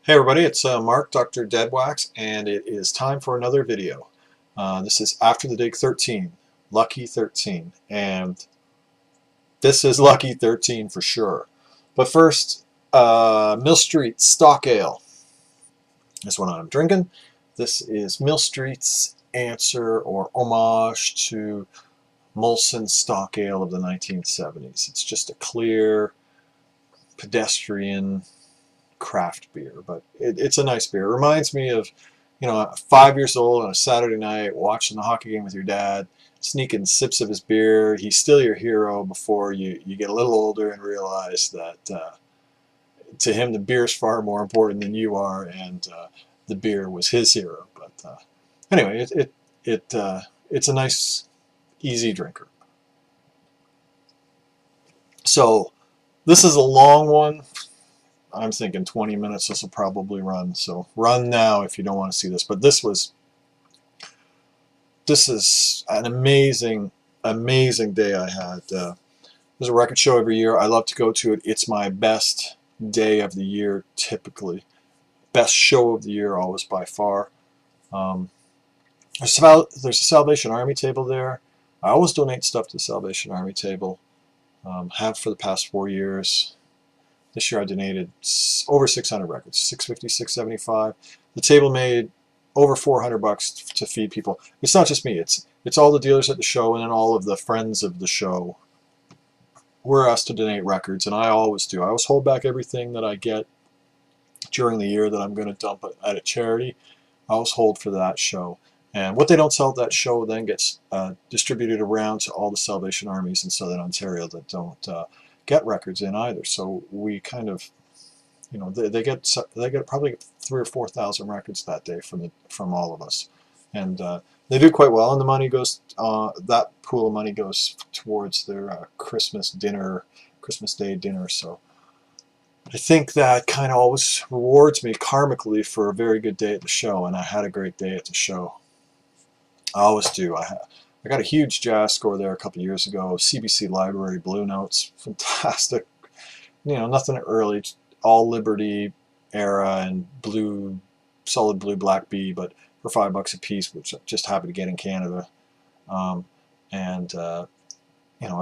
Hey everybody, it's Mark, DoctorDeadwax, and it is time for another video. This is After the Dig 13, Lucky 13, and this is Lucky 13 for sure. But first, Mill Street Stock Ale is what I'm drinking. This is Mill Street's answer or homage to Morrison Stock Ale of the 1970s. It's just a clear, pedestrian craft beer, but it's a nice beer. It reminds me of, 5 years old on a Saturday night watching the hockey game with your dad, sneaking sips of his beer. He's still your hero before you get a little older and realize that to him the beer is far more important than you are, and the beer was his hero. But anyway, it's a nice, easy drinker. So this is a long one. I'm thinking 20 minutes this will probably run, so run now if you don't want to see this. But this is an amazing day I had. There's a record show every year. I love to go to it. It's my best day of the year typically. Best show of the year always by far. There's a Salvation Army table there. I always donate stuff to the Salvation Army table. Have for the past 4 years. This year I donated over 600 records, 650, 675. The table made over $400 to feed people. It's not just me, it's all the dealers at the show, and then all of the friends of the show. We're asked to donate records, and I always do. I always hold back everything that I get during the year that I'm going to dump at a charity. I always hold for that show. And what they don't sell at that show then gets distributed around to all the Salvation Armies in Southern Ontario that don't get records in either. So we kind of, they get probably 3,000 or 4,000 records that day from all of us, and they do quite well. And the money goes, that pool of money goes towards their Christmas Day dinner. So I think that kind of always rewards me karmically for a very good day at the show, and I had a great day at the show. I always do. I got a huge jazz score there a couple years ago. CBC Library Blue Notes, fantastic. Nothing early, all Liberty era and blue, solid blue black bee, but for $5 a piece, which I'm just happy to get in Canada. Other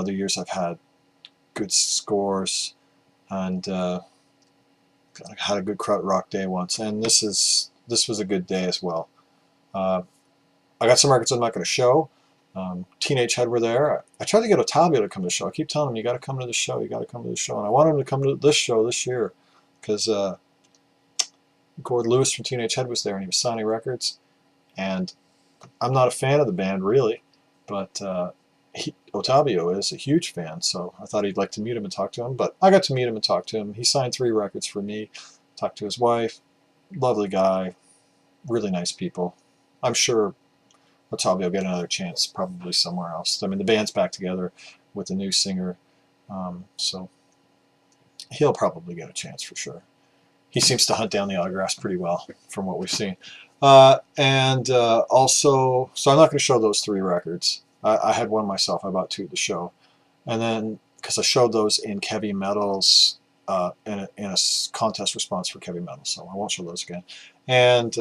years I've had good scores, and had a good krautrock day once, and this was a good day as well. I got some records I'm not going to show. Teenage Head were there. I tried to get Otavio to come to the show. I keep telling him, you got to come to the show, you got to come to the show. And I want him to come to this show this year because Gord Lewis from Teenage Head was there, and he was signing records. And I'm not a fan of the band really, but Otavio is a huge fan, so I thought he'd like to meet him and talk to him. But I got to meet him and talk to him. He signed 3 records for me, talked to his wife, lovely guy, really nice people. I'm sure Otavio will get another chance probably somewhere else. I mean, the band's back together with a new singer, so he'll probably get a chance for sure. He seems to hunt down the autographs pretty well from what we've seen. Also, so I'm not going to show those 3 records. I had one myself. I bought 2 at the show. And then, because I showed those in Heavy Metals, in a contest response for Heavy Metals, so I won't show those again. And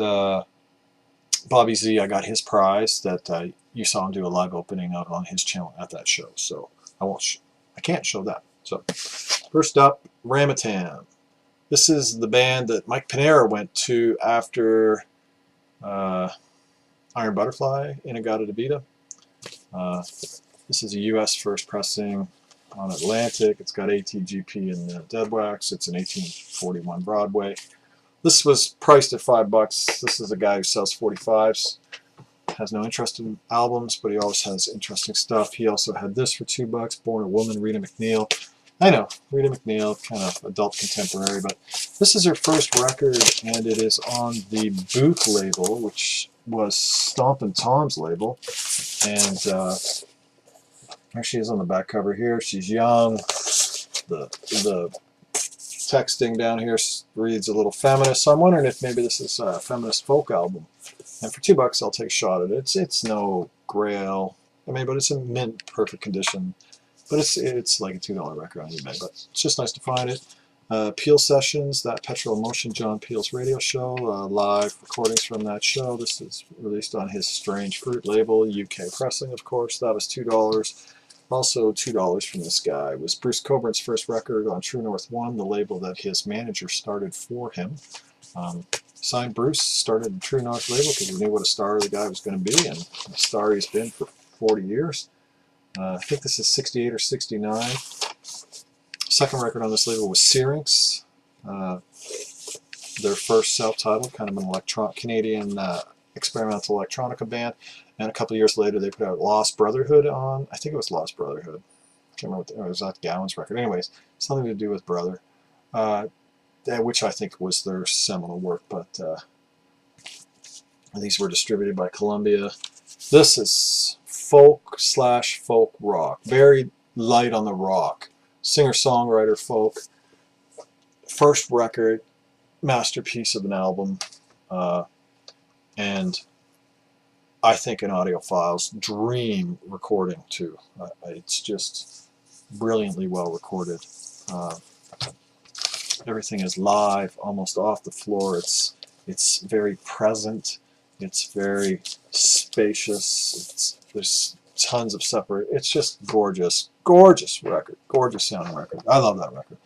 Bobby Z, I got his prize that you saw him do a live opening of on his channel at that show, so I can't show that. So first up, Ramatam. This is the band that Mike Panera went to after Iron Butterfly, Inagata Debita. This is a U.S. first pressing on Atlantic. It's got ATGP and Deadwax. It's an 1841 Broadway. This was priced at $5. This is a guy who sells 45s. Has no interest in albums, but he always has interesting stuff. He also had this for $2. Born a Woman, Rita McNeil. I know, Rita McNeil, kind of adult contemporary, but this is her first record, and it is on the Booth label, which was Stompin' Tom's label. And there she is on the back cover here. She's young. The texting down here reads a little feminist, so I'm wondering if maybe this is a feminist folk album. And for $2 I'll take a shot at it. It's no grail, but it's in mint perfect condition. But it's like a $2 record on eBay, but it's just nice to find it. Peel Sessions, that Petrol Emotion, John Peel's radio show, live recordings from that show. This is released on his Strange Fruit label, UK pressing, of course. That was $2. Also $2 from this guy was Bruce Coburn's first record on True North 1, the label that his manager started for him. Signed Bruce, started the True North label because he knew what a star the guy was going to be, and a star he's been for 40 years. I think this is 68 or 69. Second record on this label was Syrinx, their first self-titled, kind of an Canadian experimental electronica band. And a couple of years later, they put out Lost Brotherhood on, I think it was Lost Brotherhood. I can't remember, it was that Gowan's record. Anyways, something to do with Brother, which I think was their seminal work, but these were distributed by Columbia. This is folk/folk rock, very light on the rock. Singer-songwriter folk. First record, masterpiece of an album, and I think an audiophile's dream recording too. It's just brilliantly well recorded. Everything is live, almost off the floor. It's very present. It's very spacious. There's tons of separate. It's just gorgeous, gorgeous record, gorgeous sounding record. I love that record.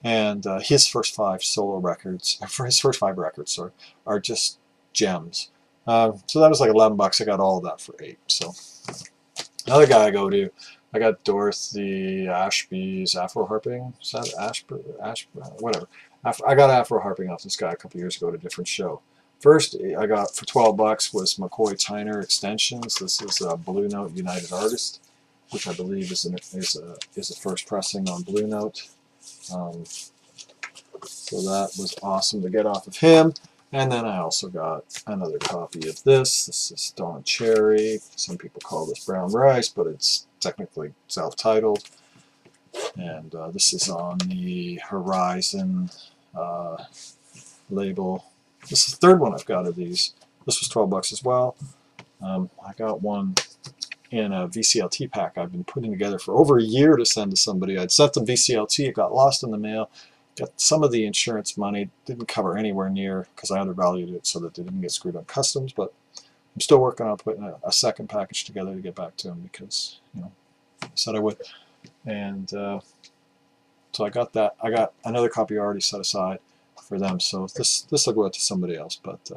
And his first 5 solo records, for his first 5 records, sorry, are just gems. So that was like $11. I got all of that for $8. So another guy I go to, I got Dorothy Ashby's Afro Harping. Is that whatever. I got Afro Harping off this guy a couple years ago at a different show. First, I got for $12 was McCoy Tyner Extensions. This is a Blue Note United Artist, which I believe is a first pressing on Blue Note. So that was awesome to get off of him. And then I also got another copy of this. This is Don Cherry. Some people call this Brown Rice, but it's technically self-titled. And this is on the Horizon label. This is the third one I've got of these. This was $12 as well. I got one in a VCLT pack I've been putting together for over a year to send to somebody. I'd sent them VCLT, it got lost in the mail. Got some of the insurance money, didn't cover anywhere near because I undervalued it so that they didn't get screwed on customs, but I'm still working on putting a second package together to get back to them because, you know, I said I would. And so I got that. I got another copy already set aside for them, so this will go out to somebody else, but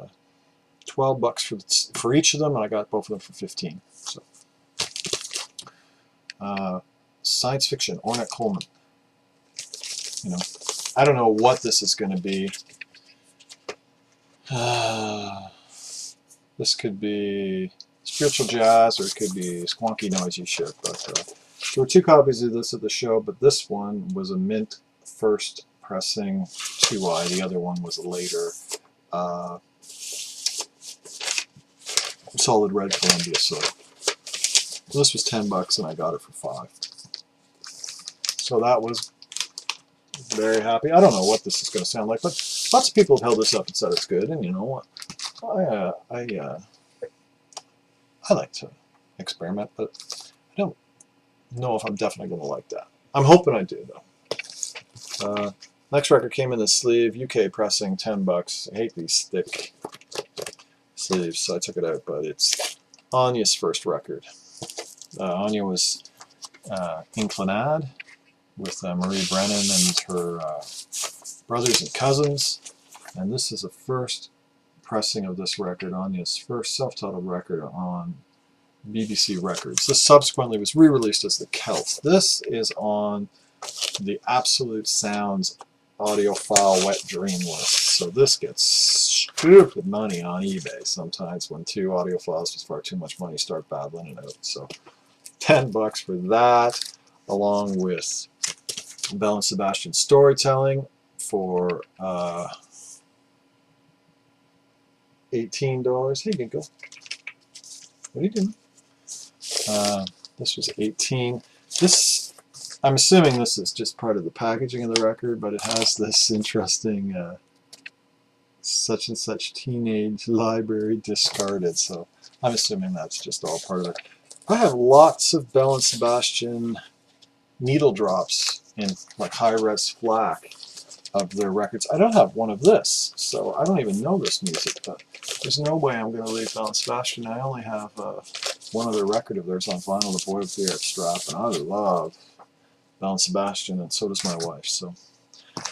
$12 for each of them, and I got both of them for 15. So science fiction, Ornette Coleman. You know, I don't know what this is going to be. This could be spiritual jazz, or it could be squonky, noisy shit. But there were 2 copies of this at the show, but this one was a mint first pressing 2i. The other one was a later solid red Columbia. So this was $10, and I got it for $5. So that was very happy. I don't know what this is going to sound like, but lots of people have held this up and said it's good, and you know what? I like to experiment, but I don't know if I'm definitely going to like that. I'm hoping I do, though. Next record came in the sleeve, UK pressing, $10. I hate these thick sleeves, so I took it out, but it's Anya's first record. Anya was Inclinade with Marie Brennan and her brothers and cousins, and this is the first pressing of this record, Anya's first self-titled record on BBC Records. This subsequently was re-released as The Celt. This is on the Absolute Sounds audiophile wet dream list, so this gets stupid money on eBay sometimes when 2 audiophiles with far too much money start battling it out. So $10 for that, along with Bell and Sebastian Storytelling for $18. Hey, Ginkgo. What are you doing? This was $18. This, I'm assuming this is just part of the packaging of the record, but it has this interesting such and such teenage library discarded, so I'm assuming that's just all part of it. I have lots of Bell and Sebastian needle drops in like high-res FLAC. of their records. I don't have one of this, so I don't even know this music, but there's no way I'm going to leave Belle and Sebastian. I only have one other record of theirs on vinyl, The Boy with the Arab Strap, and I love Belle and Sebastian, and so does my wife. So,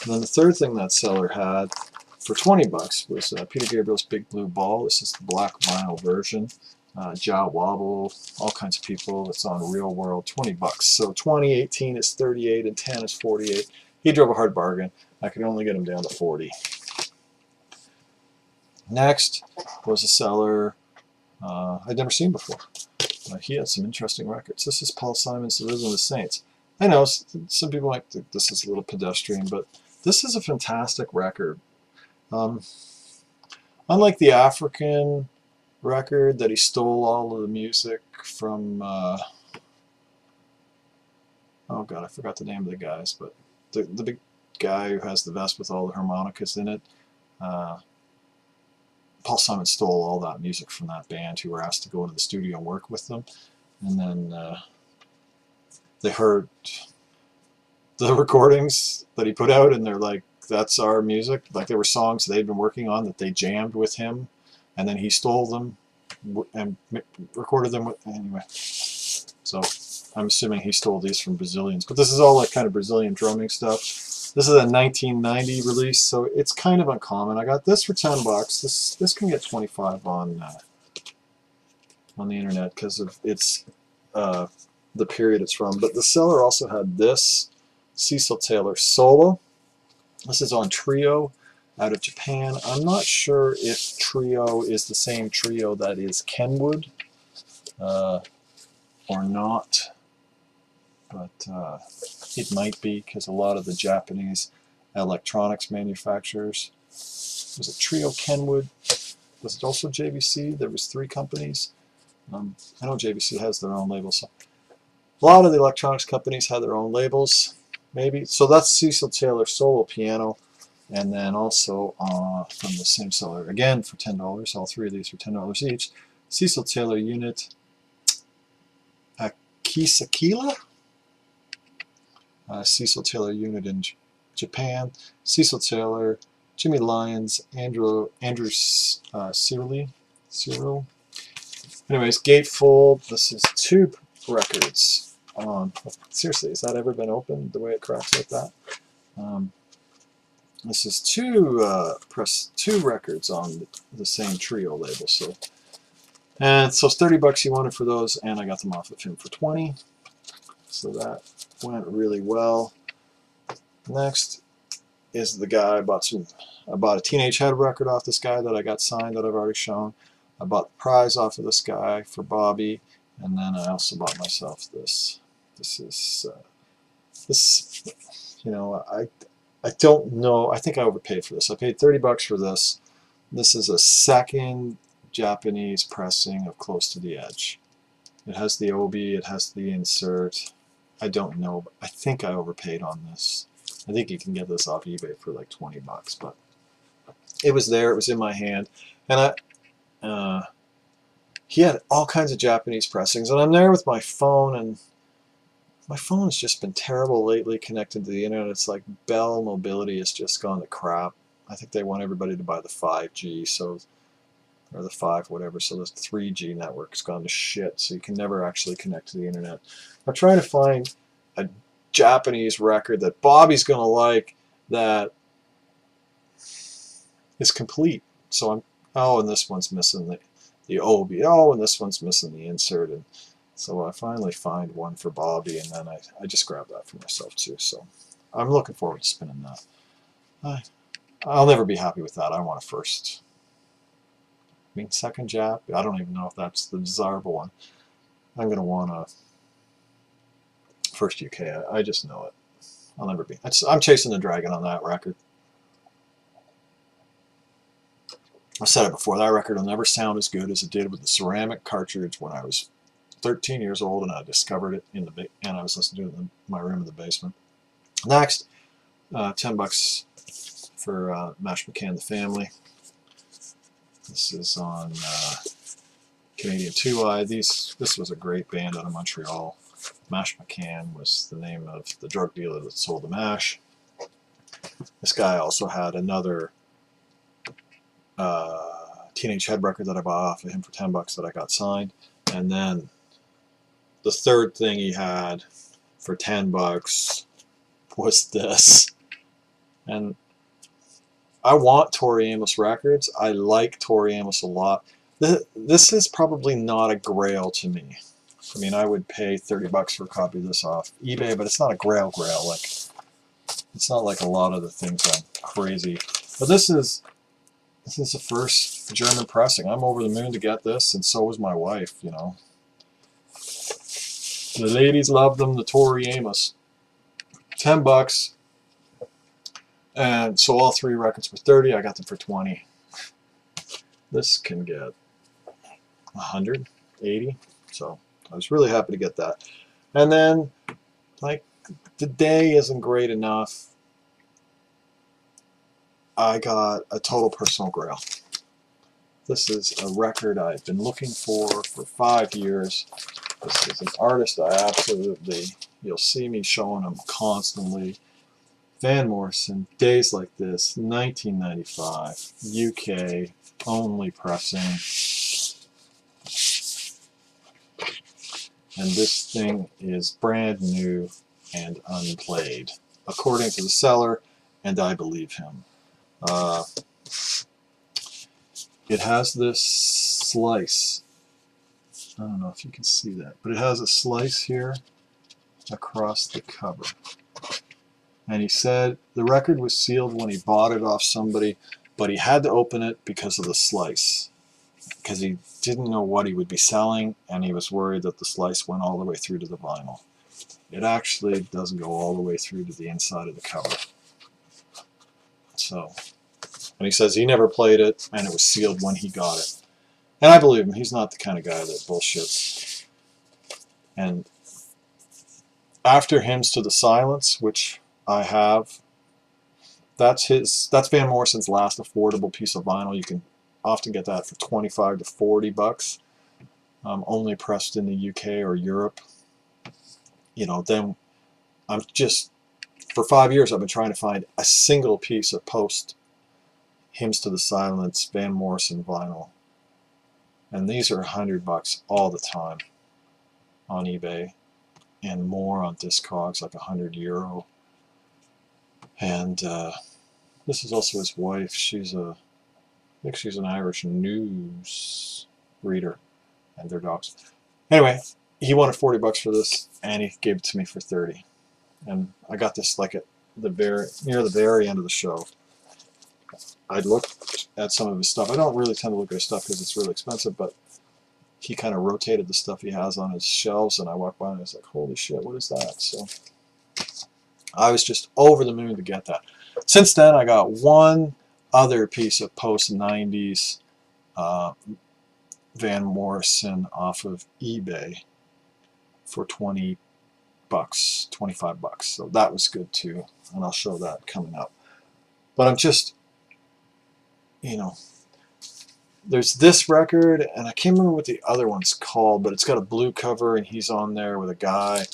and then the third thing that seller had for 20 bucks was Peter Gabriel's Big Blue Ball. This is the black vinyl version. Ja Wobble, all kinds of people. It's on Real World, 20 bucks. So 20, 18 is 38, and 10 is 48. He drove a hard bargain. I could only get him down to 40. Next was a seller I'd never seen before. He had some interesting records. This is Paul Simon's The Rhythm of the Saints. I know some people might think this is a little pedestrian, but this is a fantastic record. Unlike the African record that he stole all of the music from, oh god, I forgot the name of the guys, but the big guy who has the vest with all the harmonicas in it, Paul Simon stole all that music from that band who were asked to go into the studio and work with them, and then they heard the recordings that he put out, and they're like, that's our music. Like, there were songs they'd been working on that they jammed with him, and then he stole them and recorded them with, anyway. So I'm assuming he stole these from Brazilians, but this is all like kind of Brazilian drumming stuff. This is a 1990 release, so it's kind of uncommon. I got this for 10 bucks. This can get 25 on the internet because of its the period it's from. But the seller also had this Cecil Taylor Solo. This is on Trio out of Japan. I'm not sure if Trio is the same Trio that is Kenwood or not, but it might be, because a lot of the Japanese electronics manufacturers, was it Trio, Kenwood, was it also JVC? There was 3 companies. I know JVC has their own labels. So a lot of the electronics companies have their own labels, maybe. So that's Cecil Taylor Solo Piano. And then also from the same seller, again for $10, all 3 of these for $10 each, Cecil Taylor Unit Kisakila, Cecil Taylor Unit in Japan, Cecil Taylor, Jimmy Lyons, Andrew Cyril. Anyways, Gatefold. This is 2 records on. Seriously, has that ever been opened the way it cracks like that? This is 2 records on the same Trio label. So, and so it's 30 bucks he wanted for those, and I got them off of him for 20. So that went really well. Next is the guy I bought a Teenage Head record off this guy that I got signed that I've already shown. I bought the prize off of this guy for Bobby, and then I also bought myself this. This is you know, I don't know. I think I overpaid for this. I paid 30 bucks for this. This is a second Japanese pressing of Close to the Edge. It has the obi, it has the insert. I don't know, but I think I overpaid on this. I think you can get this off eBay for like 20 bucks, but it was there, it was in my hand, and he had all kinds of Japanese pressings, and I'm there with my phone, and my phone's just been terrible lately connected to the internet. It's like Bell Mobility has just gone to crap. I think they want everybody to buy the 5G, so, or the 5 whatever, so the 3G network's gone to shit, so you can never actually connect to the internet. I'm trying to find a Japanese record that Bobby's going to like that is complete. So I'm, oh, and this one's missing the obi, oh, and this one's missing the insert, and so I finally find one for Bobby, and then I just grabbed that for myself too. So I'm looking forward to spinning that. I'll never be happy with that. I want a first. I mean, second Jap, I don't even know if that's the desirable one. I'm going to want a first UK. I just know it. I'll never be. I'm chasing the dragon on that record. I've said it before, that record will never sound as good as it did with the ceramic cartridge when I was 13 years old and I discovered it in the and I was listening to it in my room in the basement. Next, 10 bucks for Mash McCann, The Family. This is on Canadian 2i. This was a great band out of Montreal. Mash McCann was the name of the drug dealer that sold the mash. This guy also had another Teenage Head record that I bought off of him for $10 that I got signed. And then the third thing he had for $10 was this. And I want Tori Amos records. I like Tori Amos a lot. This is probably not a grail to me. I mean, I would pay $30 for a copy of this off eBay, but it's not a grail. Like, it's not like a lot of the things I'm crazy. But this is the first German pressing. I'm over the moon to get this, and so was my wife, you know. The ladies love them, the Tori Amos. $10. And so all three records were 30. I got them for 20. This can get 180. So I was really happy to get that. And then, like, the day isn't great enough. I got a total personal grail. This is a record I've been looking for 5 years. This is an artist I absolutely, you'll see me showing him constantly. Van Morrison, Days Like This, 1995, UK, only pressing. And this thing is brand new and unplayed, according to the seller, and I believe him. It has this slice. I don't know if you can see that, but it has a slice here across the cover. And he said the record was sealed when he bought it off somebody, but he had to open it because of the slice, because he didn't know what he would be selling, and he was worried that the slice went all the way through to the vinyl. It actually doesn't go all the way through to the inside of the cover. So, and he says he never played it, and it was sealed when he got it. And I believe him. He's not the kind of guy that bullshits. And after Hymns to the Silence, which I have, that's Van Morrison's last affordable piece of vinyl. You can often get that for $25 to $40, only pressed in the UK or Europe. You know, then I'm just, for 5 years I've been trying to find a single piece of post Hymns to the Silence Van Morrison vinyl, and these are $100 all the time on eBay, and more on Discogs, like €100. And this is also his wife. I think she's an Irish news reader, and their dogs. Anyway, he wanted $40 for this, and he gave it to me for 30. And I got this like at near the very end of the show. I looked at some of his stuff. I don't really tend to look at his stuff because it's really expensive, but he kind of rotated the stuff he has on his shelves, and I walked by and I was like, holy shit, what is that? So I was just over the moon to get that. Since then, I got one other piece of post-90s Van Morrison off of eBay for $20, $25. So that was good too, and I'll show that coming up. But I'm just, you know, there's this record, and I can't remember what the other one's called, but it's got a blue cover, and he's on there with a guy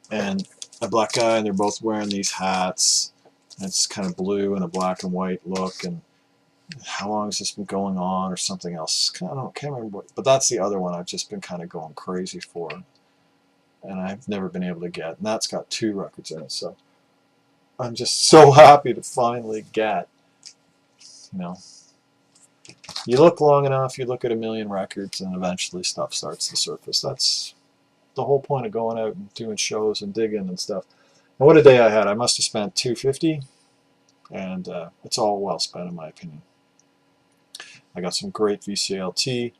and a black guy, and they're both wearing these hats. And it's kind of blue and a black and white look, and how long has this been going on, or something else? I can't remember what, but that's the other one I've just been kind of going crazy for, and I've never been able to get, and that's got 2 records in it. So I'm just so happy to finally get, you know, you look long enough, you look at a million records, and eventually stuff starts to surface. That's the whole point of going out and doing shows and digging and stuff. And what a day I had. I must have spent $250, and it's all well spent in my opinion. I got some great VCLT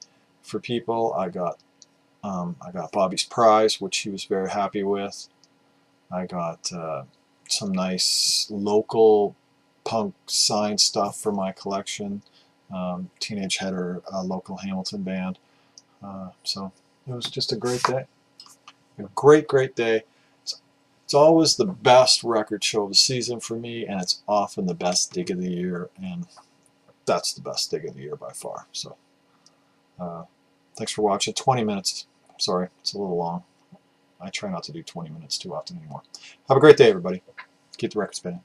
for people. I got Bobby's Prize, which he was very happy with. I got some nice local punk sign stuff for my collection. Teenage Header, a local Hamilton band. So it was just a great day. A great day. It's always the best record show of the season for me, and it's often the best dig of the year, and that's the best dig of the year by far. So thanks for watching. 20 minutes. Sorry, it's a little long. I try not to do 20 minutes too often anymore. Have a great day, everybody. Keep the record spinning.